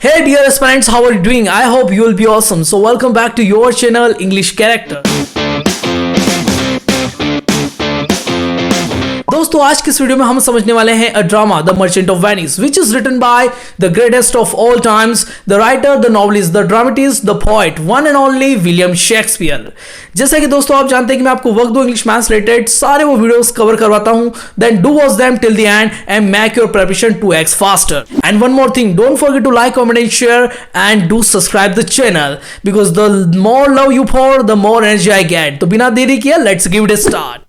Hey dear aspirants, how are you doing? I hope you will be awesome. So welcome back to your channel English Character. दोस्तों आज की इस video में हम समझने वाले हैं a drama the Merchant of Venice which is written by the greatest of all times, the writer, the novelist, the dramatist, the poet, one and only William Shakespeare. जैसा कि दोस्तों आप जानते हैं कि मैं आपको वक्त दो इंग्लिश मैथ्स रिलेटेड सारे वो वीडियोस कवर करवाता हूं, then do watch them till the end and make your preparation two x faster. And one more thing, don't forget to like, comment and share and do subscribe the channel because the more love you for the more energy I get. तो बिना देरी किए let's give it a start.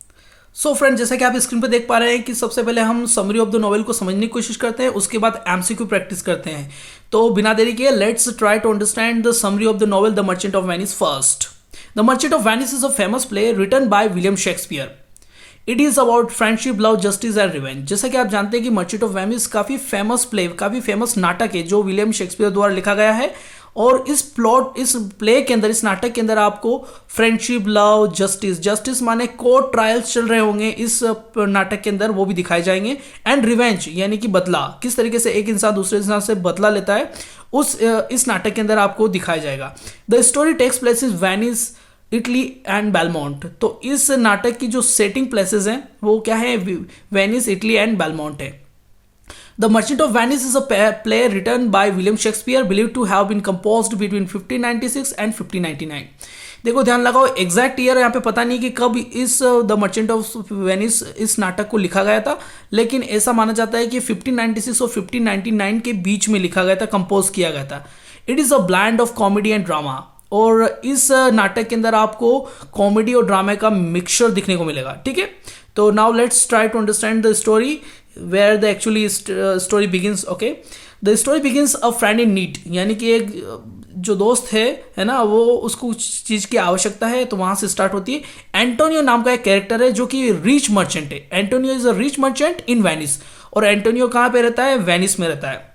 So friend, जैसा कि आप screen पर देख पा रहे हैं कि सबसे पहले हम समरी ऑफ द नॉवेल को समझने की कोशिश करते हैं, उसके बाद एमसीक्यू प्रैक्टिस करते हैं। तो बिना देरी किए let's try to understand the summary of the novel the Merchant of Venice first. The Merchant of Venice is a famous play written by William Shakespeare. It is about friendship, love, justice and revenge. जैसा कि आप जानते हैं कि Merchant of Venice काफी famous play, काफी famous नाटक है जो विलियम शेक्सपियर द्वारा लिखा गया है। और इस प्ले के अंदर, इस नाटक के अंदर आपको फ्रेंडशिप, लव, जस्टिस माने कोर्ट ट्रायल्स चल रहे होंगे इस नाटक के अंदर, वो भी दिखाए जाएंगे। एंड रिवेंज यानी कि बदला, किस तरीके से एक इंसान दूसरे इंसान से बदला लेता है, इस नाटक के अंदर आपको दिखाया जाएगा। The story takes place is Venice, Italy and Belmont. तो इस नाटक की जो सेटिंग प्लेसेस हैं वो क्या है? वेनिस, इटली एंड बेलमोंट है। The Merchant of Venice is a play written by William Shakespeare, believed to have been composed between 1596 and 1599. देखो ध्यान लगाओ, एग्जैक्ट ईयर यहाँ पे पता नहीं कि कब इस द मर्चेंट ऑफ वेनिस इस नाटक को लिखा गया था, लेकिन ऐसा माना जाता है कि 1596 और 1599 के बीच में लिखा गया था, कंपोज किया गया था। It is a blend of comedy and drama. और इस नाटक के अंदर आपको कॉमेडी और ड्रामे का मिक्सचर दिखने को मिलेगा। ठीक है, तो now let's try to understand the story where the actually story begins. Okay, the story begins a friend in need, यानी कि एक जो दोस्त है ना, वो उसको कुछ चीज़ की आवश्यकता है, तो वहाँ से स्टार्ट होती है। एंटोनियो नाम का एक कैरेक्टर है जो कि रिच मर्चेंट है। Antonio is a rich merchant in Venice. और एंटोनियो कहाँ पे रहता है? वेनिस में रहता है।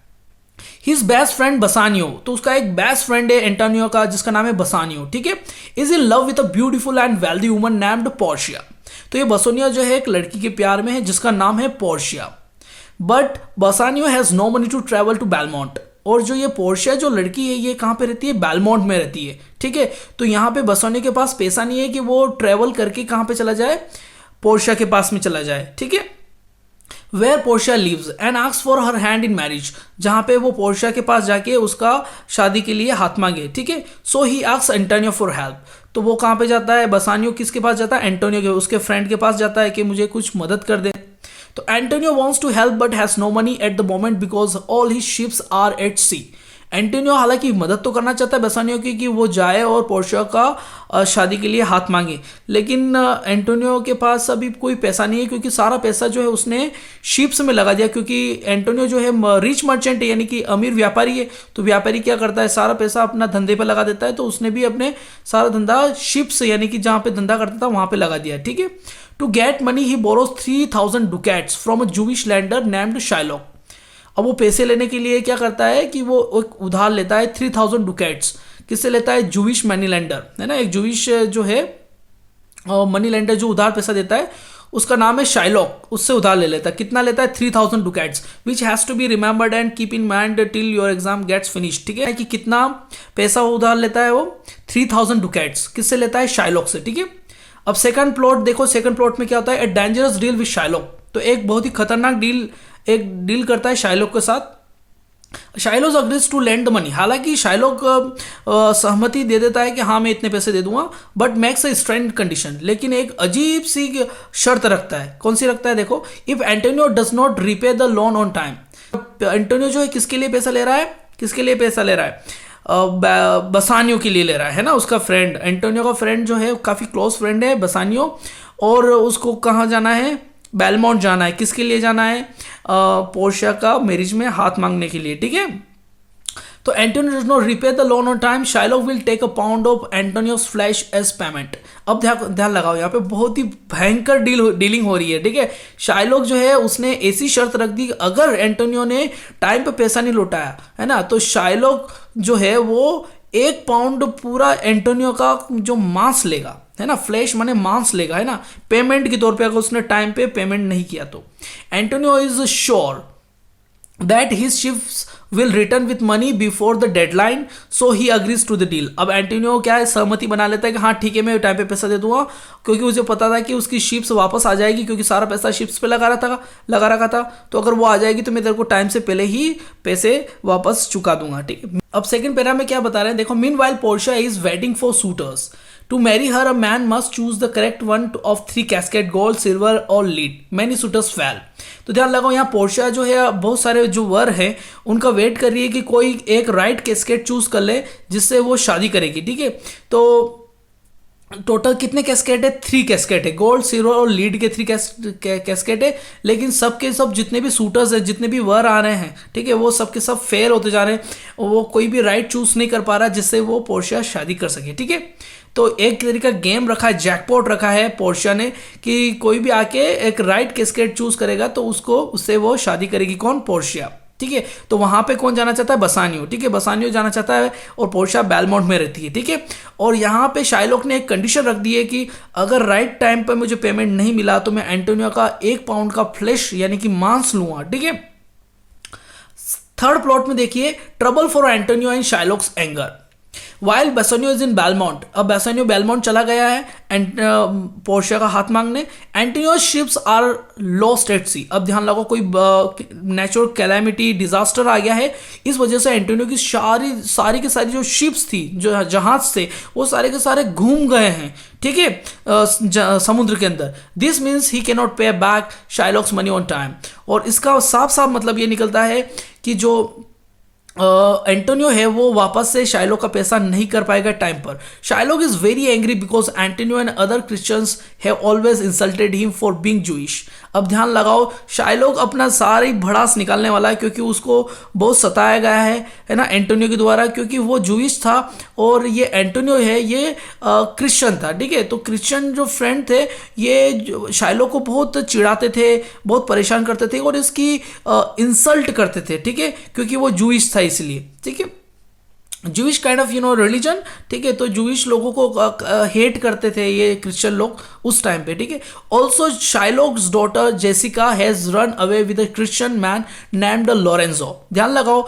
हिज बेस्ट फ्रेंड बसानियो, तो उसका एक बेस्ट फ्रेंड है एंटोनियो का जिसका नाम है बसानियो। ठीक है, is in love with a beautiful and wealthy woman named Portia. तो ये बसानियो जो है एक लड़की के प्यार में है जिसका नाम है Portia. But Bassanio has no money to travel to Belmont. और जो ये पोर्शिया जो लड़की है ये कहाँ पे रहती है? बेलमोंट में रहती है। ठीक है, तो यहाँ पे बसानियो के पास पैसा नहीं है कि वो ट्रेवल करके कहाँ पे चला जाए? पोर्शिया के पास में चला जाए। ठीक है, where Portia lives and asks for her hand in marriage, जहाँ पे वो पोर्शिया के पास जाके उसका शादी के लिए हाथ मांगे। ठीक है, so he asks Antonio for help. तो वो कहाँ पे जाता है? बसानियो किसके पास जाता है? एंटोनियो के, उसके फ्रेंड के पास जाता है कि मुझे कुछ मदद कर दे। तो Antonio wants to help but has no money at the moment because all his ships are at sea. Antonio हालांकि मदद तो करना चाहता है बसानियो की कि वो जाए और पोर्शिया का शादी के लिए हाथ मांगे, लेकिन एंटोनियो के पास अभी कोई पैसा नहीं है क्योंकि सारा पैसा जो है उसने शिप्स में लगा दिया। क्योंकि एंटोनियो जो है रिच मर्चेंट है यानी कि अमीर व्यापारी है, तो व्यापारी क्या करता है? सारा पैसा अपना धंधे पे लगा देता है। तो उसने भी अपने सारा धंधा शिप्स यानी कि जहाँ पे धंधा करता था वहाँ पे लगा दिया। ठीक है, to get money he borrows 3000 ducats from a Jewish lender named Shylock. अब वो पैसे लेने के लिए क्या करता है कि वो एक उधार लेता है 3000 डुकैट्स। किससे लेता है? जूविश मनी लैंडर है ना, एक जूविश जो है मनी लैंडर जो उधार पैसा देता है उसका नाम है शाइलॉक, उससे उधार ले लेता है। कितना लेता है? 3000 ducats, which has to be remembered and keep in mind till your exam gets finish. ठीक है, कि कितना पैसा उधार लेता है वो? 3000 डुकैट्स। किससे लेता है? शाइलॉक से। ठीक है, अब सेकंड प्लॉट देखो, सेकंड प्लॉट में क्या होता है? A dangerous deal with Shylock. तो एक बहुत ही खतरनाक डील करता है शाइलॉक के साथ। Shylock agrees to lend the money. हालांकि शाइलॉक सहमति दे देता है कि हाँ मैं इतने पैसे दे दूंगा, but makes a strange condition, लेकिन एक अजीब सी शर्त रखता है। कौन सी रखता है? देखो, if Antonio does not repay the loan on time. Antonio जो है किसके लिए पैसा ले रहा है? किसके लिए पैसा ले रहा है? बसानियो के लिए ले रहा है ना, उसका फ्रेंड। एंटोनियो का फ्रेंड जो है काफ़ी क्लोज फ्रेंड है बसानियो, और उसको कहाँ जाना है? बेलमोंट जाना है। किसके लिए जाना है? पोर्शिया का मैरिज में हाथ मांगने के लिए। ठीक है, तो Antonio does not repay the loan on time, Shylock will take a pound of Antonio's flesh as payment. अब ध्यान लगाओ, यहाँ पे बहुत ही भयंकर डीलिंग हो रही है। ठीक है, शाइलॉक जो है उसने ऐसी शर्त रख दी, अगर एंटोनियो ने टाइम पे पैसा नहीं लौटाया है ना, तो शाइलॉक जो है वो 1 पाउंड पूरा एंटोनियो का जो मांस लेगा, है ना, फ्लैश माने मांस लेगा, है ना, पेमेंट के तौर पे, अगर उसने टाइम पे पेमेंट नहीं किया तो। Antonio is sure that his ships will return with money before the deadline, so he agrees to the deal. अब एंटोनियो क्या है, सहमति बना लेता है कि हाँ ठीक है मैं टाइम पे पैसा दे दूंगा, क्योंकि मुझे पता था कि उसकी शिप्स वापस आ जाएगी, क्योंकि सारा पैसा शिप्स पे लगा रखा था। तो अगर वो आ जाएगी तो मैं तेरे को टाइम से पहले ही पैसे वापस चुका दूंगा, ठीक है। अब सेकंड पैरा में क्या बता रहे हैं, देखो, meanwhile Portia is waiting for suitors to marry her, a man must choose the correct one of 3 casket, gold, silver और लीड। Many suitors fail. तो ध्यान लगाओ, यहाँ पोर्शिया जो है बहुत सारे जो वर है उनका वेट कर रही है कि कोई एक राइट कैस्केट चूज कर ले जिससे वो शादी करेगी, ठीक है। तो टोटल कितने कैस्केट है, 3 कैस्केट है, गोल्ड, सिल्वर और लीड के 3 कैस्केट है। लेकिन सबके सब जितने भी सूटर्स है, जितने भी वर आ रहे हैं, ठीक है, वो सबके सब फेल होते जा रहे हैं, वो कोई भी राइट चूज नहीं कर पा रहा जिससे वो पोर्शिया शादी कर सके, ठीक है। तो एक तरीका गेम रखा है, जैकपॉट रखा है पोर्शिया ने कि कोई भी आके एक राइट कैस्केट चूज करेगा तो उससे वो शादी करेगी। कौन? पोर्शिया, ठीक है। तो वहां पे कौन जाना चाहता है? बसानियो, ठीक है, बसानियो जाना चाहता है और पोर्शिया बेलमोंट में रहती है, ठीक है। और यहाँ पे शाइलॉक ने एक कंडीशन रख दी है कि अगर राइट टाइम पे मुझे पेमेंट नहीं मिला तो मैं एंटोनियो का 1 पाउंड का फ्लैश यानी कि मांस लूंगा, ठीक है। थर्ड प्लॉट में देखिए, trouble for Antonio and Shylock's anger while Bassanio is in Belmont. अब बेसानियो बेलमोंट चला गया है एंड पोर्शिया का हाथ मांगने। Antonio ships are lost at sea. अब ध्यान लगाओ, कोई नेचुरल कैलामिटी, डिजास्टर आ गया है, इस वजह से एंटोनियो की सारी की सारी जो शिप्स थी, जो जहाज थे, वो सारे के सारे घूम गए हैं, ठीक है, समुद्र के अंदर। This means he can not पे बैक शाइलॉक्स मनी ऑन टाइम। और इसका साफ साफ मतलब ये निकलता है कि जो एंटोनियो है वो वापस से शाइलॉक का पैसा नहीं कर पाएगा टाइम पर। Shylock is very angry because Antonio and other Christians have always insulted him for being Jewish. अब ध्यान लगाओ, शाइलॉक अपना सारी भड़ास निकालने वाला है क्योंकि उसको बहुत सताया गया है ना, एंटोनियो के द्वारा, क्योंकि वो जूइश था और ये एंटोनियो है ये क्रिश्चियन था, ठीक है। तो क्रिश्चियन जो फ्रेंड थे ये शाइलॉक को बहुत चिढ़ाते थे, बहुत परेशान करते थे और इसकी इंसल्ट करते थे, ठीक है, क्योंकि वो जूइश था इसलिए, ठीक है। जूइश काइंड ऑफ रिलीजन, ठीक है। तो जूइश लोगों को हेट करते थे ये क्रिश्चियन लोग उस टाइम पे, ठीक है। Also Shylock's daughter Jessica has run away with a Christian man named Lorenzo. ध्यान लगाओ,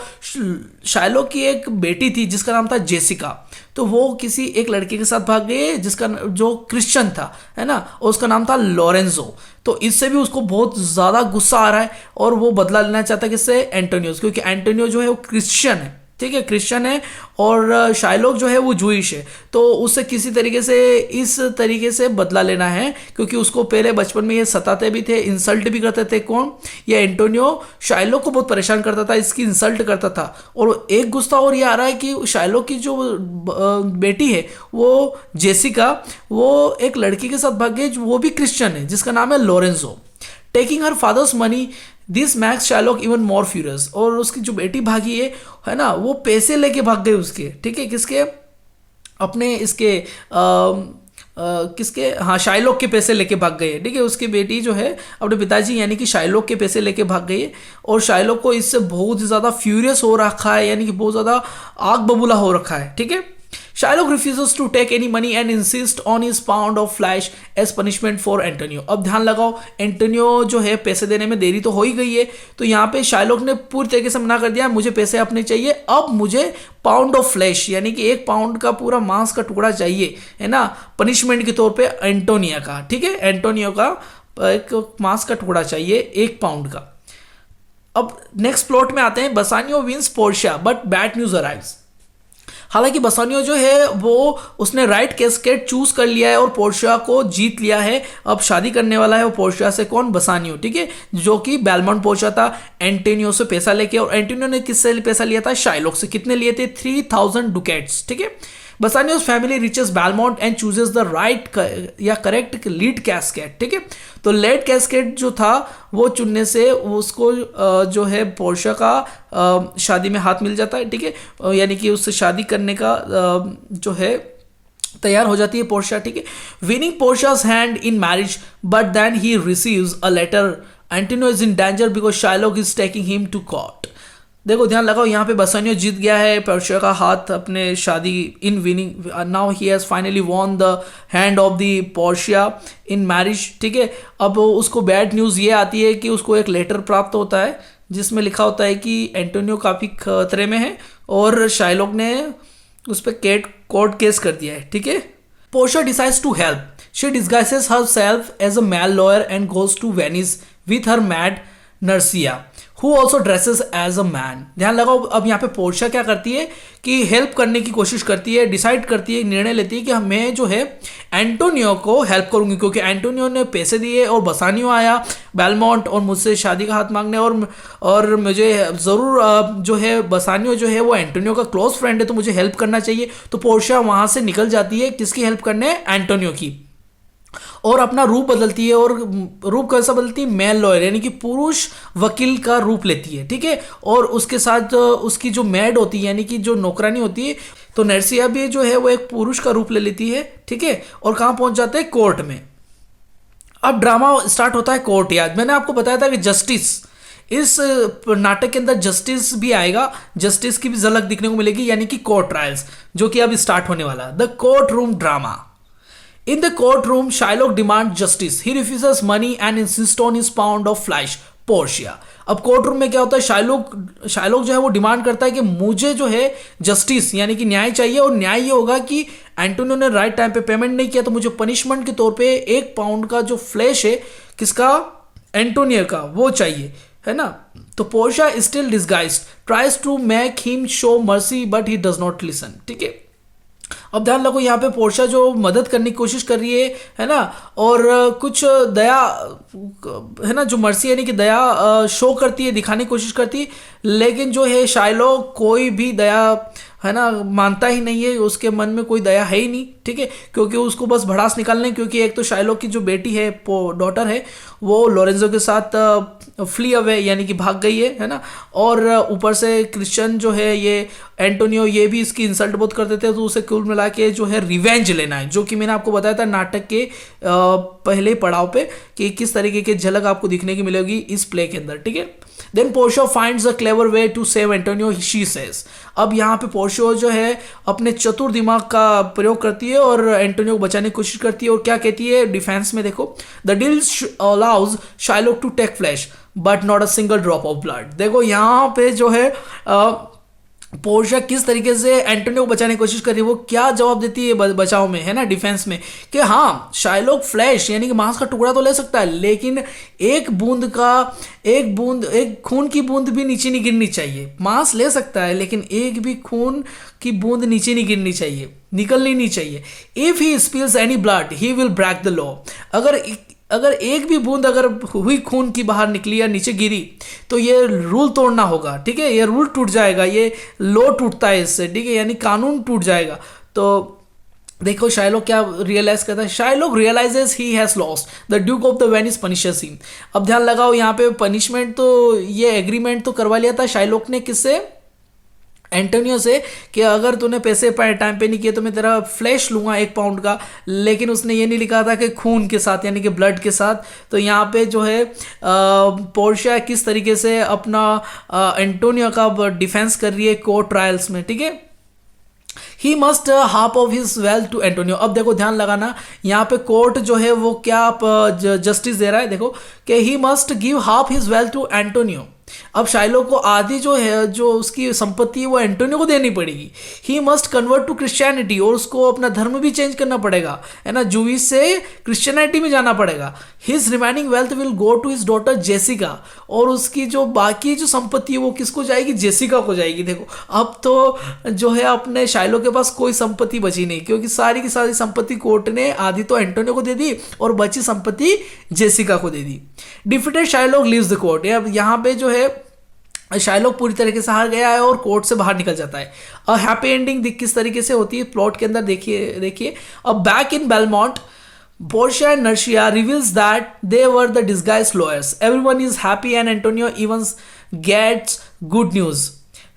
शाइलॉक की एक बेटी थी जिसका नाम था जेसिका, तो वो किसी एक लड़के के साथ भाग गई जिसका जो क्रिश्चियन था, है ना, और उसका नाम था लॉरेंजो। तो इससे भी उसको बहुत ज़्यादा गुस्सा आ रहा है और वो बदला लेना चाहता है किससे? एंटोनियो, क्योंकि एंटोनियो जो है वो क्रिश्चियन है, ठीक है, क्रिश्चियन है और शाइलॉक जो है वो जूइश है। तो उससे किसी तरीके से इस तरीके से बदला लेना है, क्योंकि उसको पहले बचपन में ये सताते भी थे, इंसल्ट भी करते थे। कौन? ये एंटोनियो शाइलॉक को बहुत परेशान करता था, इसकी इंसल्ट करता था। और एक गुस्सा और ये आ रहा है कि शाइलॉक की जो बेटी है वो जेसिका, वो एक लड़की के साथ भाग गई, वो भी क्रिश्चियन है जिसका नाम है Lorenzo. Taking her father's money this max Shylock even more furious. और उसकी जो बेटी भागी है ना, वो पैसे लेके भाग गए उसके, ठीक है, किसके? अपने इसके किसके? हाँ, शाइलॉक के पैसे लेके भाग गए, ठीक है। उसकी बेटी जो है अपने पिताजी यानी कि शाइलॉक के पैसे लेके भाग गई और शाइलॉक को इससे बहुत ज़्यादा फ्यूरियस हो रखा है, यानी कि बहुत ज़्यादा आग बबूला हो रखा है, ठीक है। Shylock refuses to take any money and insists on his pound of flesh as punishment for Antonio. अब ध्यान लगाओ, एंटोनियो जो है पैसे देने में देरी तो हो ही गई है, तो यहाँ पे शाइलॉक ने पूरी तरीके से मना कर दिया, मुझे पैसे अपने चाहिए, अब मुझे पाउंड ऑफ फ्लैश यानी कि 1 पाउंड का पूरा मांस का टुकड़ा चाहिए, है ना, पनिशमेंट के तौर पे एंटोनिया का, ठीक है, एंटोनियो का एक मांस का टुकड़ा चाहिए 1 पाउंड का। अब नेक्स्ट प्लॉट में आते हैं, Bassanio wins Portia but bad news arrives. हालांकि बसानियो जो है वो उसने राइट कैस्केट चूज कर लिया है और पोर्शिया को जीत लिया है, अब शादी करने वाला है वो पोर्शिया से। कौन? बसानियो, ठीक है, जो कि बेलमोंट पहुंचा था एंटोनियो से पैसा लेके। और एंटोनियो ने किससे पैसा लिया था? शाइलॉक से। कितने लिए थे? 3000 डुकेट्स, ठीक है। बसानियो's family reaches Belmont and chooses the right या करेक्ट लीड कैस्केट, ठीक है। तो लीड कैस्केट जो था वो चुनने से उसको जो है पोर्शिया का शादी में हाथ मिल जाता है, ठीक है, यानी कि उससे शादी करने का जो है तैयार हो जाती है पोर्शिया, ठीक है। Winning Portia's hand in marriage but then he receives a letter. Antonio is in danger because Shylock is taking him to court. देखो ध्यान लगाओ, यहाँ पे बसानियो जीत गया है पोर्शिया का हाथ अपने शादी in winning. Now he has finally won the hand of the Portia in marriage, ठीक है। अब उसको बैड न्यूज़ ये आती है कि उसको एक लेटर प्राप्त होता है जिसमें लिखा होता है कि एंटोनियो काफ़ी खतरे में है और शाइलॉक ने उस पर कोर्ट केस कर दिया है, ठीक है। Portia decides to help, she disguises herself as a male lawyer and goes to Venice with her maid Nerissa who also dresses as a man। ध्यान लगाओ, अब यहाँ पे पोर्शिया क्या करती है कि हेल्प करने की कोशिश करती है, डिसाइड करती है, निर्णय लेती है कि मैं जो है एंटोनियो को हेल्प करूंगी, क्योंकि एंटोनियो ने पैसे दिए और बसानियो आया बेलमोंट और मुझसे शादी का हाथ मांगने, और मुझे ज़रूर जो है बसानियो जो है वो एंटोनियो का क्लोज फ्रेंड है, तो मुझे हेल्प करना चाहिए। तो पोर्शिया वहाँ से निकल जाती है, किसकी हेल्प करने? एंटोनियो की, और अपना रूप बदलती है। और रूप कैसा बदलती है? मेल लॉयर यानी कि पुरुष वकील का रूप लेती है, ठीक है। और उसके साथ उसकी जो मैड होती है यानी कि जो नौकरानी होती है, तो नर्सिया भी जो है वो एक पुरुष का रूप ले लेती है, ठीक है। और कहाँ पहुंच जाते हैं? कोर्ट में। अब ड्रामा स्टार्ट होता है कोर्ट यार्ड। मैंने आपको बताया था कि जस्टिस, इस नाटक के अंदर जस्टिस भी आएगा, जस्टिस की भी झलक दिखने को मिलेगी, यानी कि कोर्ट ट्रायल्स, जो कि अब स्टार्ट होने वाला है। The court room drama. In the courtroom, Shylock demands justice. He refuses money and insists on his pound of flesh. Portia. अब कोर्ट रूम में क्या होता है? शाइलॉक जो है वो डिमांड करता है कि मुझे जो है जस्टिस यानी कि न्याय चाहिए, और न्याय ये होगा कि एंटोनियो ने राइट टाइम पे पेमेंट नहीं किया, तो मुझे पनिशमेंट के तौर पे 1 पाउंड का जो फ्लैश है, किसका? एंटोनियो का, वो चाहिए, है ना। तो Portia still disguised tries to make him show mercy but he does not listen, ठीक है। अब ध्यान रखो, यहाँ पे पोर्शिया जो मदद करने की कोशिश कर रही है ना, और कुछ दया, है ना, जो मर्सी यानी कि दया शो करती है, दिखाने की कोशिश करती है, लेकिन जो है शाइलॉक कोई भी दया, है ना, मानता ही नहीं है, उसके मन में कोई दया है ही नहीं, ठीक है, क्योंकि उसको बस भड़ास निकालने, क्योंकि एक तो शाइलॉक की जो बेटी है, डॉटर है, वो लोरेंजो के साथ फ्ली अवे यानी कि भाग गई है ना। और ऊपर से क्रिश्चियन जो है ये एंटोनियो, ये भी इसकी इंसल्ट बहुत करते थे, तो उसे कुल मिला के जो है रिवेंज लेना है, जो कि मैंने आपको बताया था नाटक के पहले पड़ाव पे कि किस तरीके की झलक आपको दिखने की मिलेगी इस प्ले के अंदर, ठीक है। Then Portia finds a clever way to save Antonio, she says. अब यहाँ पे पोर्शिया जो है अपने चतुर दिमाग का प्रयोग करती है और एंटोनियो को बचाने की कोशिश करती है, और क्या कहती है डिफेंस में? देखो, the deal allows Shylock to take flesh but not a single drop of blood. देखो यहाँ पे जो है पोर्शिया किस तरीके से एंटोनियो को बचाने की कोशिश कर रही है, वो क्या जवाब देती है बचाव में, है ना, डिफेंस में, कि हाँ शाइलॉक फ्लैश यानी कि मांस का टुकड़ा तो ले सकता है, लेकिन एक खून की बूंद भी नीचे नहीं गिरनी चाहिए। मांस ले सकता है लेकिन एक भी खून की बूंद नीचे नहीं गिरनी चाहिए, निकलनी नहीं चाहिए। If he spills any blood he will break the law. अगर एक भी बूंद अगर हुई खून की बाहर निकली या नीचे गिरी, तो ये रूल तोड़ना होगा, ठीक है, ये रूल टूट जाएगा, ये लॉ टूटता है इससे, ठीक है, यानी कानून टूट जाएगा। तो देखो शाइलॉक क्या रियलाइज करता है? Shylock realises he has lost, the Duke of the Venice punishes him. अब ध्यान लगाओ, यहाँ पे पनिशमेंट तो ये एग्रीमेंट तो करवा लिया था शाइलॉक ने, किससे? एंटोनियो से, कि अगर तूने पैसे टाइम पे नहीं किए तो मैं तेरा फ्लैश लूंगा 1 पाउंड का, लेकिन उसने ये नहीं लिखा था कि खून के साथ यानी कि ब्लड के साथ। तो यहाँ पे जो है पोर्शिया किस तरीके से अपना एंटोनियो का डिफेंस कर रही है कोर्ट ट्रायल्स में, ठीक है। He must half of his wealth to Antonio. अब देखो ध्यान लगाना, यहाँ पे कोर्ट जो है वो क्या जस्टिस दे रहा है, देखो कि he must give half his wealth to Antonio. अब शाइलॉक को आधी जो है, जो उसकी संपत्ति है वो एंटोनियो को देनी पड़ेगी। He must convert to Christianity, और उसको अपना धर्म भी चेंज करना पड़ेगा, है ना, जूइश से क्रिश्चियनिटी में जाना पड़ेगा। His remaining wealth will go to his daughter Jessica, और उसकी जो बाकी जो संपत्ति है वो किसको जाएगी? जेसिका को जाएगी। देखो अब तो जो है अपने शाइलॉक के पास कोई संपत्ति बची नहीं, क्योंकि सारी की सारी संपत्ति कोर्ट ने आधी तो एंटोनियो को दे दी और बची संपत्ति जेसिका को दे दी। Defeated Shylock leaves the court. अब यहाँ पे जो है शाइलॉक पूरी तरीके से हार गया है और कोर्ट से बाहर निकल जाता है। अ हैप्पी एंडिंग किस तरीके से होती है प्लॉट के अंदर, देखिए। अब back in Belmont, Portia and Nursia reveals that they were the disguised lawyers. Everyone is happy and Antonio even gets good news.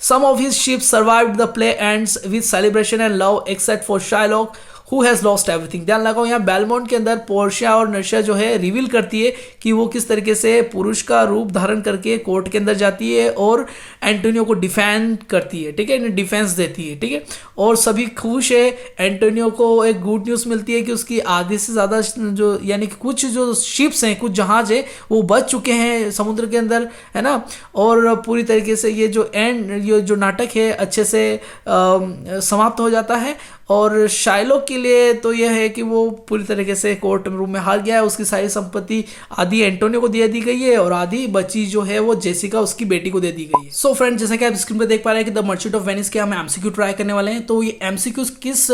Some of his ships survived. The play ends with celebration and love except for Shylock, who has lost everything. ध्यान लगाओ यहाँ Belmont के अंदर Portia और नर्सिया जो है reveal करती है कि वो किस तरीके से पुरुष का रूप धारण करके कोर्ट के अंदर जाती है और एंटोनियो को डिफेंड करती है, ठीक है, डिफेंस देती है, ठीक है, और सभी खुश है। एंटोनियो को एक गुड न्यूज़ मिलती है कि उसकी आधे से ज़्यादा जो यानी कि कुछ जो शिप्स हैं, कुछ जहाज है वो बच चुके हैं समुद्र के अंदर, है ना, और पूरी तरीके से ये जो नाटक है अच्छे से समाप्त हो जाता है। और शाइलॉक के लिए तो यह है कि वो पूरी तरीके से कोर्ट रूम में हार गया है, उसकी सारी संपत्ति आधी एंटोनियो को दे दी गई है और आधी बची जो है वो जेसिका उसकी बेटी को दे दी गई है। सो फ्रेंड, जैसा कि आप स्क्रीन पे देख पा रहे हैं कि द मर्चेंट ऑफ वेनिस के हम एमसीक्यू ट्राई करने वाले हैं। तो ये एमसीक्यूज किस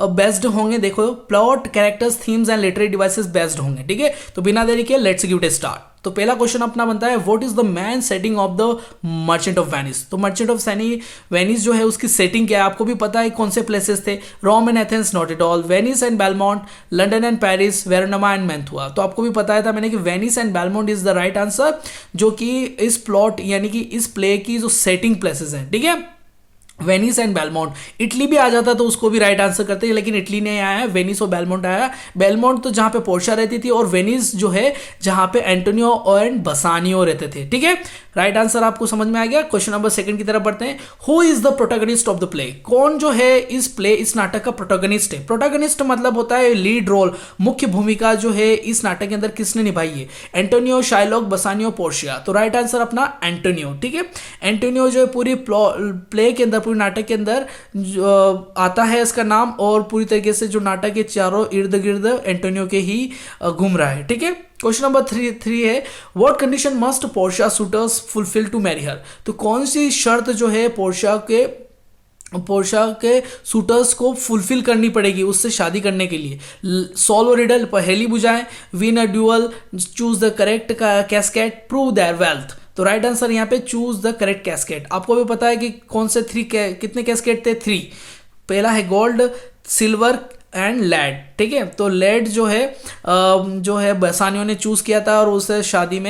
बेस्ड होंगे, देखो plot, characters, themes and literary devices based होंगे, ठीक है। तो बिना देरी के let's give it a start. तो पहला क्वेश्चन अपना बनता है what is the main setting of the Merchant of Venice. तो मर्चेंट ऑफ वेनिस जो है उसकी सेटिंग क्या है, आपको भी पता है कौन से प्लेसेस थे, Rome and Athens not at all, Venice and Belmont, London and Paris, Verona and Mantua. तो आपको भी पता था मैंने कि Venice and Belmont is the right answer, जो कि इस प्लॉट यानी कि इस प्ले की जो सेटिंग प्लेसेस हैं, ठीक है। वेनिस एंड बेलमोंट, इटली भी आ जाता तो उसको भी राइट आंसर करते हैं, लेकिन इटली नहीं आया है, वेनिस और बेलमोंट आया। बेलमोंट तो जहां पे पोर्शिया रहती थी और वेनिस जो है जहां पे एंटोनियो एंड बसानियो रहते थे, ठीक है। राइट आंसर आपको समझ में आ गया। क्वेश्चन नंबर सेकंड की तरफ बढ़ते हैं। Who is the protagonist of the play, कौन जो है इस नाटक का प्रोटैगनिस्ट है। प्रोटैगनिस्ट मतलब होता है लीड रोल, मुख्य भूमिका जो है इस नाटक के अंदर किसने निभाई है, एंटोनियो, शाइलॉक, बसानियो, पोर्शिया। तो राइट आंसर अपना एंटोनियो, ठीक है। एंटोनियो जो है पूरी प्ले के अंदर, पूरी नाटक के अंदर आता है इसका नाम, और पूरी तरीके से जो नाटक के चारों इर्द गिर्द एंटोनियो के ही घूम रहा है, ठीक है। क्वेश्चन नंबर थ्री है what condition must Portia suitors fulfil to marry her. तो कौन सी शर्त जो है पोर्शिया के सूटर्स को फुलफिल करनी पड़ेगी उससे शादी करने के लिए। सॉल्व रिडल, पहेली बुझाएं, win a duel, choose the correct casket, prove their wealth. तो राइट आंसर यहाँ पे चूज द करेक्ट कैस्केट। आपको भी पता है कि कौन से कितने कैस्केट थे, 3। पहला है गोल्ड, सिल्वर एंड लेड, ठीक है। तो लेड जो है बसानियो ने चूज किया था और उसे शादी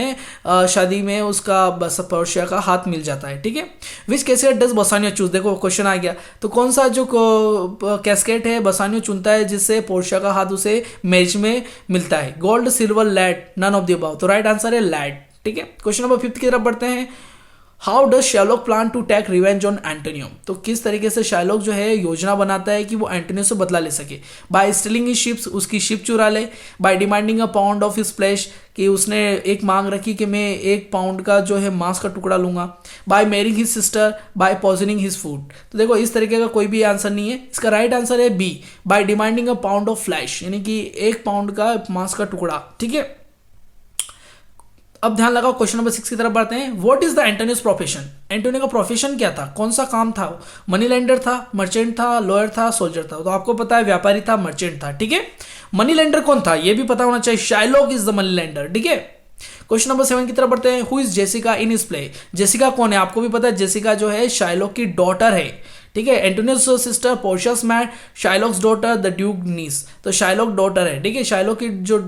में उसका पोर्शिया का हाथ मिल जाता है, ठीक है। विच कैस्केट डज बसानियो चूज, देखो क्वेश्चन आ गया। तो कौन सा जो कैस्केट है बसानियो चुनता है जिससे पोर्शिया का हाथ उसे मैरिज में मिलता है, gold, silver, lead, none of the above. तो राइट आंसर है लेड, ठीक है। क्वेश्चन नंबर 5 की तरफ बढ़ते हैं। How does Shylock plan to take revenge on Antonio. तो किस तरीके से शाइलॉक जो है योजना बनाता है कि वो एंटोनियो से बदला ले सके। बाय स्टीलिंग हिज शिप्स, उसकी शिप चुरा ले। By demanding a pound of his flesh, कि उसने एक मांग रखी कि मैं 1 पाउंड का जो है मांस का टुकड़ा लूंगा। By marrying his sister, by poisoning his food. तो देखो इस तरीके का कोई भी आंसर नहीं है, इसका राइट आंसर है B, by demanding a pound of flesh, यानी कि 1 पाउंड का मांस का टुकड़ा, ठीक है। अब ध्यान लगाओ, क्वेश्चन नंबर 6 की तरफ बढ़ते हैं। What is the Antonio's profession. Antonio का प्रोफेशन क्या था, कौन सा काम था, मनी लेंडर था, मर्चेंट था, लॉयर था, सोल्जर था। तो आपको पता है व्यापारी था, मर्चेंट था, ठीक है। मनी लेंडर कौन था ये भी पता होना चाहिए, Shylock is the money lender, ठीक है। क्वेश्चन नंबर 7 की तरफ बढ़ते हैं। Who is Jessica in his play. Jessica कौन है, आपको भी पता है जेसिका जो है शाइलॉक की डॉटर है, ठीक है। Antonio's sister, Portia's maid, Shylock's daughter, the duke niece. तो शाइलॉक डॉटर है, ठीक है। शाइलॉक की जो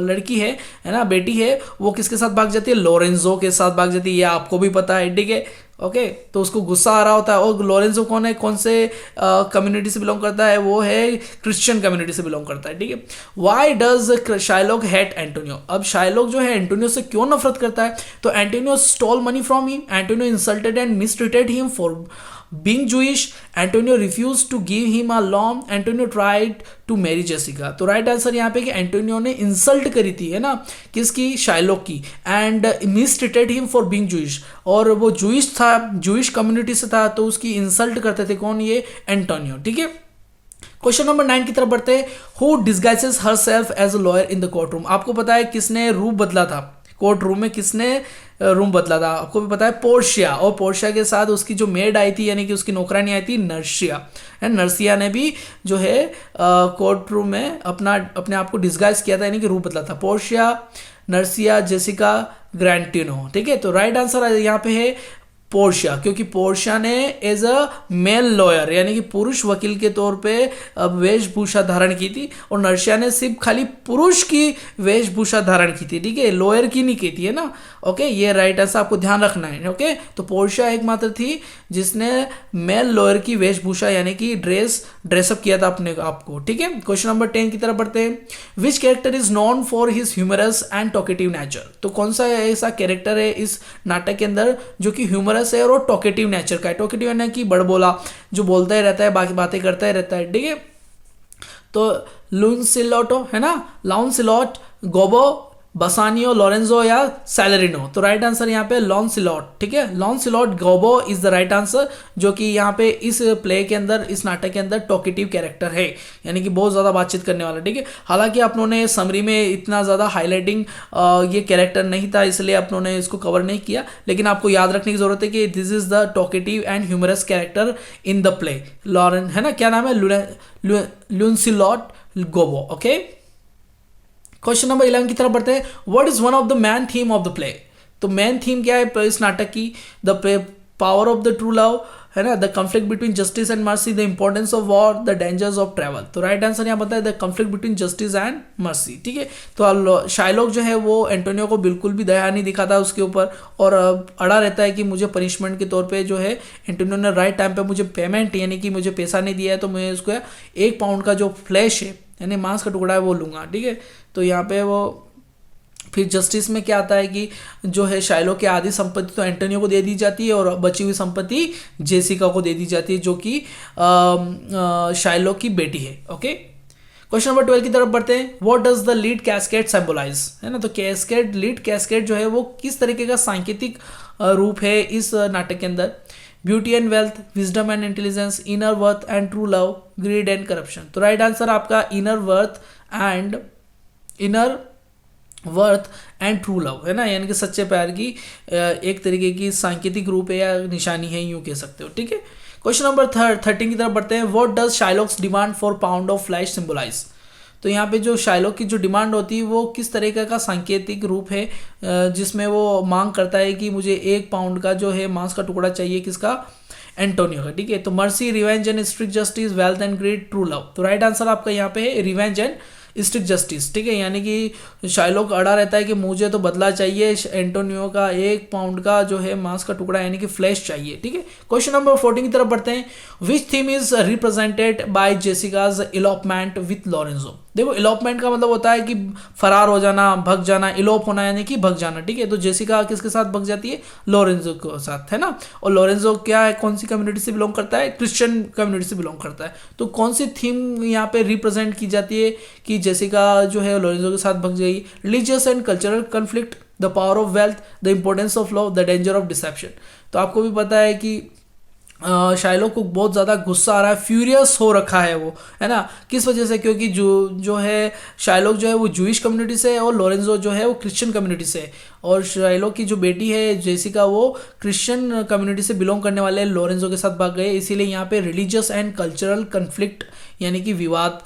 लड़की है ना, बेटी है, वो किसके साथ भाग जाती है, लोरेंजो के साथ भाग जाती है, ये आपको भी पता है, ठीक है। ओके, तो उसको गुस्सा आ रहा होता है। और लोरेंजो कौन है, कौन से कम्युनिटी से बिलोंग करता है, वो है क्रिश्चियन कम्युनिटी से बिलोंग करता है, ठीक है। Why does Shylock hate Antonio. अब शाइलॉक जो है एंटोनियो से क्यों नफरत करता है, तो Antonio stole money from him, Antonio insulted and mistreated him for being Jewish, Antonio refused to give him a loan, Antonio tried to marry Jessica। तो राइट आंसर यहाँ पे कि एंटोनियो ने इंसल्ट करी थी, है ना, किसकी, शाइलॉक की, and mistreated him for being Jewish, और वो जूइश था, जूइश कम्युनिटी से था, तो उसकी इंसल्ट करते थे कौन, ये एंटोनियो, ठीक है। क्वेश्चन नंबर 9 की तरफ बढ़ते हैं। Who disguises herself as a lawyer in the courtroom. आपको पता है किसने रूप बदला था कोर्ट रूम में, किसने रूम बदला था, आपको भी पता है पोर्शिया। और पोर्शिया के साथ उसकी जो मेड आई थी, यानी कि उसकी नौकरानी आई थी नर्सिया, नर्सिया ने भी जो है कोर्ट रूम में अपने आप को डिस्गाइज किया था, यानी कि रूप बदला था। पोर्शिया, नर्सिया, जेसिका, ग्रैंटिनो, ठीक है। तो राइट आंसर यहाँ पे है पोर्शिया, क्योंकि पोर्शिया ने एज अ मेल लॉयर यानी कि पुरुष वकील के तौर पे वेशभूषा धारण की थी, और नर्सिया ने सिर्फ खाली पुरुष की वेशभूषा धारण की थी, ठीक है, लॉयर की नहीं की थी, है ना। ओके, ये राइट आंसर आपको ध्यान रखना है। ओके, तो पोर्शिया एकमात्र थी जिसने मेल लॉयर की वेशभूषा यानी कि ड्रेसअप किया था अपने आपको, ठीक है। क्वेश्चन नंबर 10 की तरफ बढ़ते हैं। Which character is known for his humorous and talkative nature? तो कौन सा ऐसा कैरेक्टर है इस नाटक के अंदर जो कि ह्यूमरस है और टॉकेटिव नेचर का है? टॉकेटिव यानी कि बड़बोला, जो बोलता ही रहता है, बाकी बातें करता ही रहता है, ठीक है। तो लूनसिलोटो है ना, लाउनसिलोट, गोबो, बसानियो, लोरेंजो या सैलरिनो? तो राइट आंसर यहाँ पे लॉन्सिलॉट, ठीक है, लॉन्सिलॉट गोबो इज द राइट आंसर, जो कि यहाँ पे इस प्ले के अंदर, इस नाटक के अंदर टॉकेटिव कैरेक्टर है, यानी कि बहुत ज़्यादा बातचीत करने वाला, ठीक है। हालांकि अपनों ने समरी में इतना ज़्यादा हाईलाइटिंग ये कैरेक्टर नहीं था, इसलिए अपनों ने इसको कवर नहीं किया, लेकिन आपको याद रखने की जरूरत है कि this is the talkative and humorous character in the play. लॉरेन है ना, क्या नाम है, Launcelot Gobbo. Okay, question number 11 की तरफ बढ़ते हैं। What is one of the main theme of the play? तो मेन थीम क्या है इस नाटक की? The power of the true love, है ना, the conflict between justice and mercy, the importance of war, the dangers of travel. तो right answer यहाँ बताया the conflict between justice and mercy, ठीक है। तो शाइलॉक जो है वो एंटोनियो को बिल्कुल भी दया नहीं दिखाता उसके ऊपर, और अड़ा रहता है कि मुझे पनिशमेंट के तौर पे जो है एंटोनियो ने राइट टाइम पे मुझे पेमेंट यानी कि मुझे पैसा नहीं दिया है, तो मैं उसको 1 पाउंड का जो फ्लैश है यानी मांस का टुकड़ा है वो लूँगा, ठीक है। तो यहाँ पे वो फिर जस्टिस में क्या आता है कि जो है शाइलो की आधी संपत्ति तो एंटोनियो को दे दी जाती है और बची हुई संपत्ति जेसिका को दे दी जाती है, जो कि शाइलो की बेटी है। ओके, क्वेश्चन नंबर 12 की तरफ बढ़ते हैं। What does the lead casket symbolise? है ना, तो कैस्केड, लीड कैस्केड जो है वो किस तरीके का सांकेतिक रूप है इस नाटक के अंदर? Beauty and wealth, wisdom and intelligence, inner worth and true love, grid and corruption. तो राइट आंसर आपका inner worth and true love, है ना, यानी कि सच्चे प्यार की एक तरीके की सांकेतिक रूप है या निशानी है, यूं कह सकते हो, ठीक है। क्वेश्चन नंबर 13 की तरफ बढ़ते हैं। What does Shylock's demand for pound of flesh symbolize? तो यहाँ पे जो शाइलॉक की जो डिमांड होती है वो किस तरीके का सांकेतिक रूप है, जिसमें वो मांग करता है कि मुझे 1 पाउंड का जो है मांस का टुकड़ा चाहिए, किसका? एंटोनियो का, ठीक है। तो mercy, revenge and strict justice, wealth and great, true love. तो राइट आंसर आपका यहाँ पे है रिवेंज एंड स्ट्रिक्ट जस्टिस, ठीक है, यानी कि शाइलॉक अड़ा रहता है कि मुझे तो बदला चाहिए, एंटोनियो का 1 पाउंड का जो है मांस का टुकड़ा यानी कि फ्लैश चाहिए, ठीक है। क्वेश्चन नंबर 14 की तरफ बढ़ते हैं। Which theme is represented by Jessica's elopement with Lorenzo? देखो, इलॉपमेंट का मतलब होता है कि फरार हो जाना, भग जाना, इलोप होना यानी कि भग जाना, ठीक है। तो जेसिका किसके साथ भग जाती है? लोरेंजो के साथ, है ना। और लोरेंजो क्या है, कौन सी कम्युनिटी से बिलोंग करता है? क्रिश्चियन कम्युनिटी से बिलोंग करता है। तो कौन सी थीम यहाँ पे रिप्रेजेंट की जाती है कि जेसिका जो है लोरेंजो के साथ भग जाएगी? Religious and cultural conflict, the power of wealth, the importance of love, the danger of deception. तो आपको भी पता है कि शाइलॉक को बहुत ज़्यादा गुस्सा आ रहा है, फ्यूरियस हो रखा है वो, है ना। किस वजह से? क्योंकि जो है शाइलॉक जो है वो जूइश कम्युनिटी से है और लोरेंजो जो है वो क्रिश्चियन कम्युनिटी से है, और शाइलॉक की जो बेटी है जेसिका वो क्रिश्चियन कम्युनिटी से बिलोंग करने वाले लोरेंजो के साथ भाग गए, इसीलिए यहाँ पे रिलीजियस एंड कल्चरल कन्फ्लिक्ट यानी कि विवाद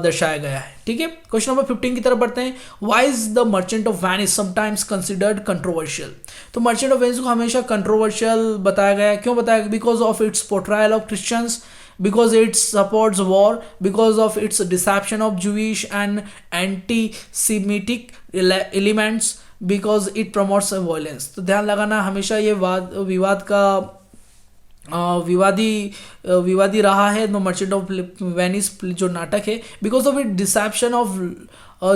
दर्शाया गया है, ठीक है। क्वेश्चन नंबर 15 की तरफ बढ़ते हैं। Why is the Merchant of Venice sometimes considered controversial? तो मर्चेंट ऑफ वेनिस को हमेशा कंट्रोवर्शियल बताया गया है। क्यों बताया गया? Because of its portrayal of Christians, because it supports war, because of its deception of Jewish and anti-Semitic elements, because it promotes violence। तो ध्यान लगाना हमेशा ये विवाद का विवादी रहा है मर्चेंट ऑफ वेनिस जो नाटक है, because of it deception of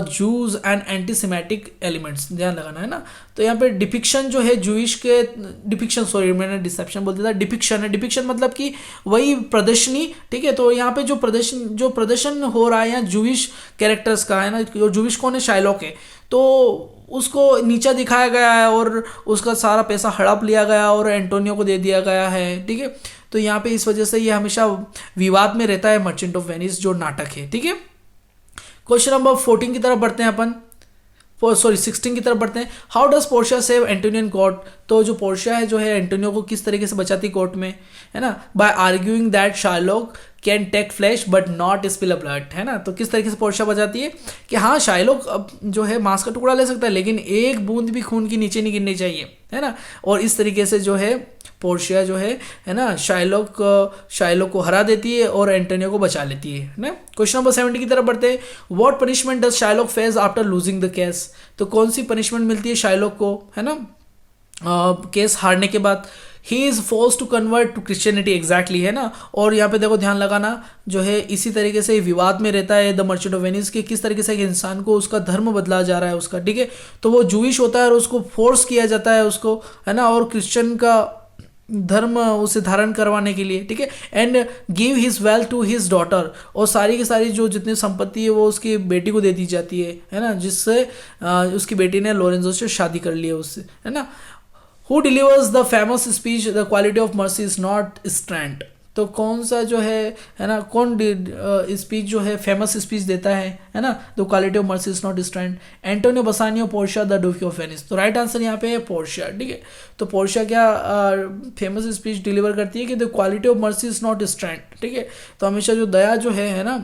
Jews and antisemitic elements. ध्यान लगाना है ना। तो यहाँ पे डिपिक्शन जो है जूइश के डिपिक्शन, सॉरी मैंने डिसेप्शन बोल दिया था, डिपिक्शन है। डिपिक्शन मतलब कि वही प्रदर्शनी, ठीक है। तो यहाँ पे जो प्रदर्शन हो रहा है यहाँ जूइश कैरेक्टर्स का, है ना, जो जूइश कौन है? शाइलॉक है। तो उसको नीचा दिखाया गया है और उसका सारा पैसा हड़प लिया गया और एंटोनियो को दे दिया गया है, ठीक है। तो यहाँ पे इस वजह से ये हमेशा विवाद में रहता है मर्चेंट ऑफ वेनिस जो नाटक है, ठीक है। क्वेश्चन नंबर 14 की तरफ बढ़ते हैं अपन, 16 की तरफ बढ़ते हैं। How does Portia save Antonio in court? तो जो पोर्शिया है जो है एंटोनियो को किस तरीके से बचाती कोर्ट में, है ना? By arguing that Shylock can take flesh but not spill a blood, है ना। तो किस तरीके से पोर्शिया बताती है कि हाँ शाइलॉक अब जो है मांस का टुकड़ा ले सकता है लेकिन एक बूंद भी खून की नीचे नहीं गिरनी चाहिए, है ना। और इस तरीके से जो है पोर्शिया जो है ना शाइलॉक को हरा देती है और एंटोनियो को बचा लेती है ना। क्वेश्चन नंबर 70 की तरफ बढ़ते हैं। What punishment does Shylock face after losing the case, तो कौन सी पनिशमेंट मिलती है शाइलॉक को, है ना, केस हारने के बाद। He is force to convert to Christianity, exactly, है ना। और यहाँ पे देखो ध्यान लगाना जो है इसी तरीके से विवाद में रहता है द मर्चेंट ऑफ वेनिस के किस तरीके से एक इंसान को उसका धर्म बदला जा रहा है उसका, ठीक है। तो वो जूइश होता है और उसको फोर्स किया जाता है उसको, है ना, और क्रिश्चियन का धर्म उसे धारण करवाने के लिए, ठीक है। And give his wealth to his daughter, और सारी की सारी जो जितनी संपत्ति है वो उसकी बेटी को दे दी जाती है ना, जिससे उसकी बेटी ने लोरेंजो से शादी कर ली है उससे, है ना। Who delivers the famous speech the quality of mercy is not strength, तो कौन सा जो है ना, कौन स्पीच जो है फेमस स्पीच देता है ना, the quality of mercy is not strength. Antonio Bassanio, Portia the duke of Venice, तो राइट आंसर यहाँ पे है पोर्शिया, ठीक है। तो पोर्शिया क्या फेमस स्पीच डिलीवर करती है कि the quality of mercy is not strength, ठीक है। तो हमेशा जो दया जो है ना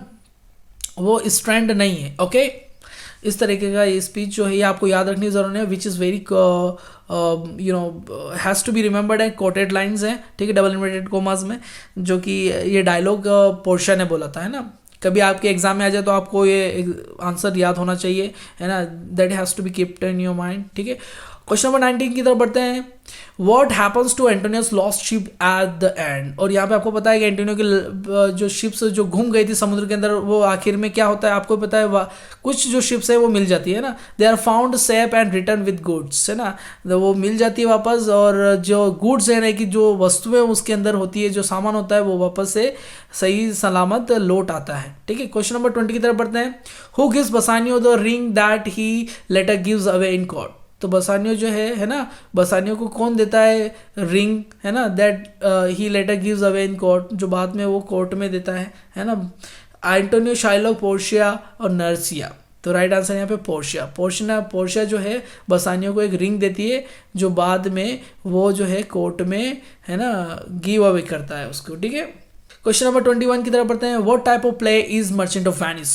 वो स्ट्रेंथ नहीं है, ओके। इस तरीके का ये स्पीच जो है ये आपको याद रखने की जरूरत है, which is very has to be remembered है, कोटेड लाइंस हैं, ठीक है, डबल इन्वर्टेड कोमास में, जो कि ये डायलॉग पोर्शिया ने बोला था, है ना। कभी आपके एग्जाम में आ जाए तो आपको ये आंसर याद होना चाहिए, है ना, that has to be kept in your mind, ठीक है। क्वेश्चन नंबर 19 की तरफ बढ़ते हैं। What happens to Antonio's lost ship at the end, और यहाँ पे आपको पता है कि एंटोनियो की जो शिप्स जो घूम गई थी समुद्र के अंदर वो आखिर में क्या होता है आपको पता है, कुछ जो शिप्स है वो मिल जाती है ना, they are found safe and return with goods, है ना, तो वो मिल जाती है वापस, और जो गुड्स है ना कि जो वस्तुएं उसके अंदर होती है, जो सामान होता है वो वापस से सही सलामत लौट आता है, ठीक है। क्वेश्चन नंबर 20 की तरफ बढ़ते हैं। Who gives Bassanio the ring that he letter gives away in court, तो बसानियो जो है ना, बसानियो को कौन देता है रिंग, है ना, that he letter gives away in court, जो बाद में वो कोर्ट में देता है ना। एंटोनियो, शाइलॉक, पोर्शिया और नर्सिया, तो राइट आंसर यहाँ पे पोर्शिया। पोर्शिया जो है बसानियो को एक रिंग देती है जो बाद में वो जो है कोर्ट में, है ना, गिव अवे करता है उसको, ठीक है। क्वेश्चन नंबर 21 की तरफ पढ़ते हैं। What type of play is merchant of Venice,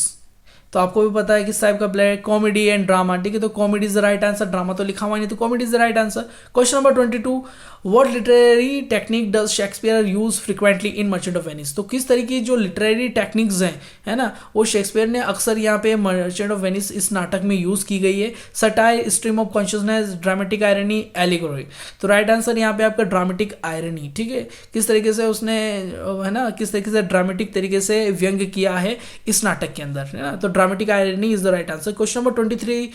तो आपको भी पता है किस टाइप का प्ले है, कॉमेडी एंड ड्रामा, ठीक है। तो comedy is the right answer, drama तो लिखा हुआ नहीं तो comedy is the right answer. Question number 22, what literary technique does Shakespeare use frequently in merchant of Venice, तो किस तरह की जो लिटरेरी टेक्निक्स हैं, है ना, वो शेक्सपियर ने अक्सर यहाँ पे मर्चेंट ऑफ वेनिस इस नाटक में यूज की गई है। Satire, stream of consciousness, dramatic irony, allegory, तो राइट आंसर यहाँ पे आपका ड्रामेटिक आयरनी, ठीक है। किस तरीके से उसने, है ना, किस तरीके से ड्रामेटिक तरीके से व्यंग्य किया है इस नाटक के अंदर, है ना, तो dramatic irony is the right answer. Question number 23,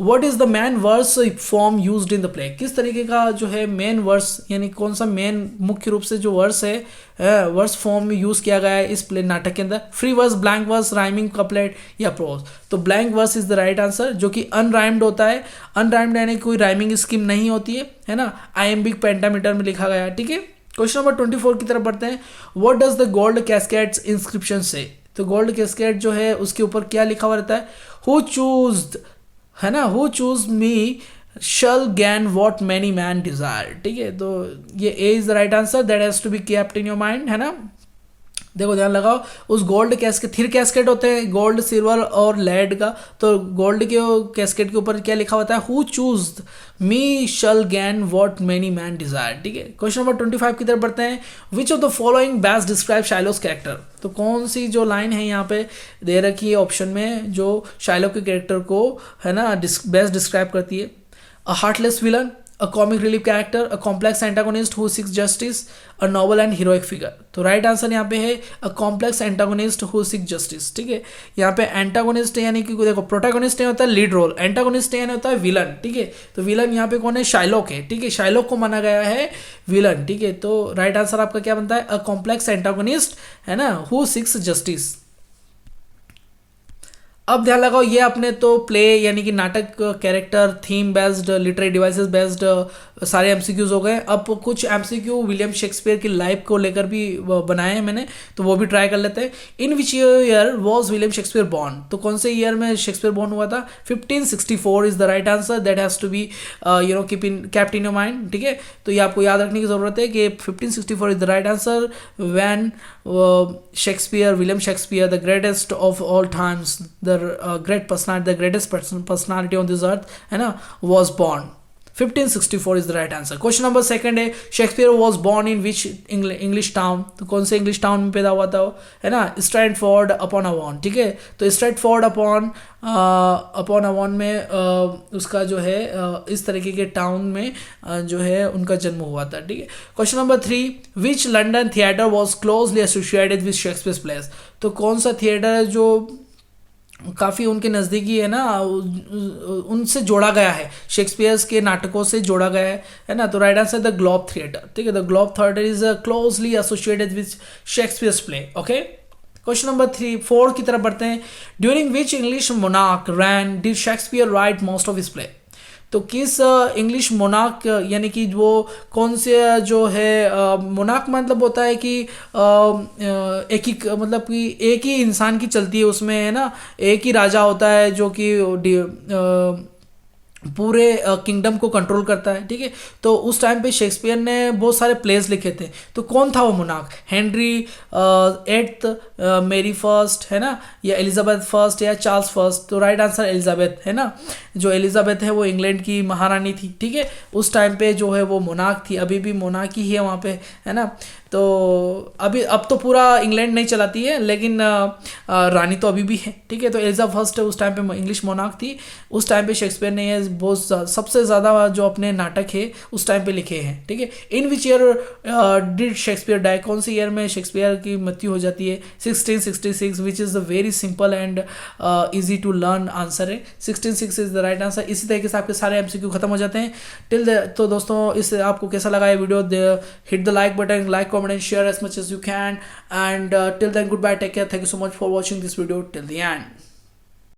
what is the main verse form used in the play, किस तरीके का जो है मेन वर्स, यानी कौन सा मेन मुख्य रूप से जो वर्स है वर्स फॉर्म में यूज किया गया है इस प्ले नाटक के अंदर, free verse, blank verse, rhyming couplet या प्रोज, तो blank verse is the right answer, जो कि अनराइम्ड होता है। अनराइम्ड यानी कोई राइमिंग स्कीम नहीं होती है ना, आइएम्बिक पेंटामीटर में लिखा गया है, ठीक है। क्वेश्चन नंबर 24 की तरफ बढ़ते हैं। What does the gold cascades inscription से, तो गोल्ड कैस्केड जो है उसके ऊपर क्या लिखा हुआ रहता है, हु चूज्ड, है ना, who choose me shall gain what many man desire, ठीक है। तो ये A is the right answer, that has to be kept in your mind, है ना। देखो ध्यान लगाओ, उस गोल्ड कैस्केट, 3 कैस्केट होते हैं, गोल्ड, सिल्वर और लेड का, तो गोल्ड के कैस्केट के ऊपर क्या लिखा होता है, who choose me shall gain what many man desire, ठीक है। क्वेश्चन नंबर 25 की तरफ बढ़ते हैं। Which of the following best describe Shylock's character, तो कौन सी जो लाइन है यहाँ पे दे रखी है ऑप्शन में जो शाइलॉक के कैरेक्टर को, है ना, बेस्ट डिस्क्राइब करती है। A heartless villain, a comic relief character, a complex antagonist who seeks justice, a noble and heroic figure, तो राइट आंसर यहाँ पे है a complex antagonist who seeks justice, ठीक है। यहाँ पे एंटागोनिस्ट यानी कि देखो प्रोटैगोनिस्ट नहीं होता है लीड रोल, एंटागोनिस्ट यानी होता है विलन, ठीक है। तो विलन यहाँ पे कौन है, शाइलॉक है, ठीक है, शाइलॉक को माना गया है विलन, ठीक है। तो राइट आंसर आपका क्या बनता है, अ कॉम्प्लेक्स एंटागोनिस्ट, है ना, हु सीक्स जस्टिस। अब ध्यान लगाओ, ये अपने तो प्ले यानी कि नाटक, character, theme based, literary devices based सारे एमसीक्यूज हो गए। अब कुछ एमसीक्यू विलियम शेक्सपियर की लाइफ को लेकर भी बनाए हैं मैंने, तो वो भी ट्राई कर लेते हैं। In which year was William Shakespeare born, तो कौन से ईयर में शेक्सपियर बॉर्न हुआ था? 1564 is the right answer, that has to be kept in your mind. ठीक है, तो ये आपको याद रखने की जरूरत है कि 1564 is the right answer when Shakespeare, William Shakespeare, the greatest of all times, the great personality, the greatest personality on this earth, है ना, was born. 1564 is the right answer. Question number second है, Shakespeare was born in which English town, तो कौन से English town में पैदा हुआ था वो, है ना, स्ट्रैटफोर्ड अपॉन अवॉन। ठीक है, तो स्ट्रैटफोर्ड अपॉन अवॉन में उसका जो है इस तरीके के टाउन में जो है उनका जन्म हुआ था। ठीक है, question number 3, which London theatre was closely associated with Shakespeare place, तो कौन सा थिएटर है जो काफ़ी उनके नज़दीकी है ना, उनसे जोड़ा गया है, शेक्सपियर्स के नाटकों से जोड़ा गया है ना, तो right answer the Globe theatre. ठीक है, the Globe theatre is closely associated with Shakespeare's play. Okay, question number 4 की तरफ बढ़ते हैं। During which English monarch reign did Shakespeare write most of his play, तो किस इंग्लिश मोनार्क यानी कि वो कौन से जो है मोनार्क मतलब होता है कि एक ही मतलब कि एक ही इंसान की चलती है उसमें, है ना, एक ही राजा होता है जो कि पूरे किंगडम को कंट्रोल करता है। ठीक है, तो उस टाइम पे शेक्सपियर ने बहुत सारे प्लेस लिखे थे, तो कौन था वो मोनार्क? हेनरी 8th, मेरी फर्स्ट, है ना, या एलिजाबेथ फर्स्ट, या चार्ल्स फर्स्ट, तो राइट आंसर एलिजाबेथ, है ना, जो एलिजाबेथ है वो इंग्लैंड की महारानी थी। ठीक है, उस टाइम पे जो है वो मोनार्क थी, अभी भी मोनार्क ही है वहाँ पे, है ना, तो अब तो पूरा इंग्लैंड नहीं चलाती है, लेकिन रानी तो अभी भी है। ठीक है, तो एलिजाबेथ फर्स्ट उस टाइम पे इंग्लिश मोनार्क थी। उस टाइम पे शेक्सपियर ने ये बहुत सबसे ज़्यादा जो अपने नाटक है उस टाइम पे लिखे हैं। ठीक है, in which year did Shakespeare die, कौन से ईयर में शेक्सपियर की मृत्यु हो जाती है? 1666, which is the very simple and easy to learn answer है, 1666 इज द राइट आंसर। इसी तरीके से आपके सारे एमसीक्यू खत्म हो जाते हैं। तो दोस्तों, इस आपको कैसा लगा ये video? Hit the like button, like, comment and share as much as you can, and till then, goodbye, take care, thank you so much for watching this video till the end.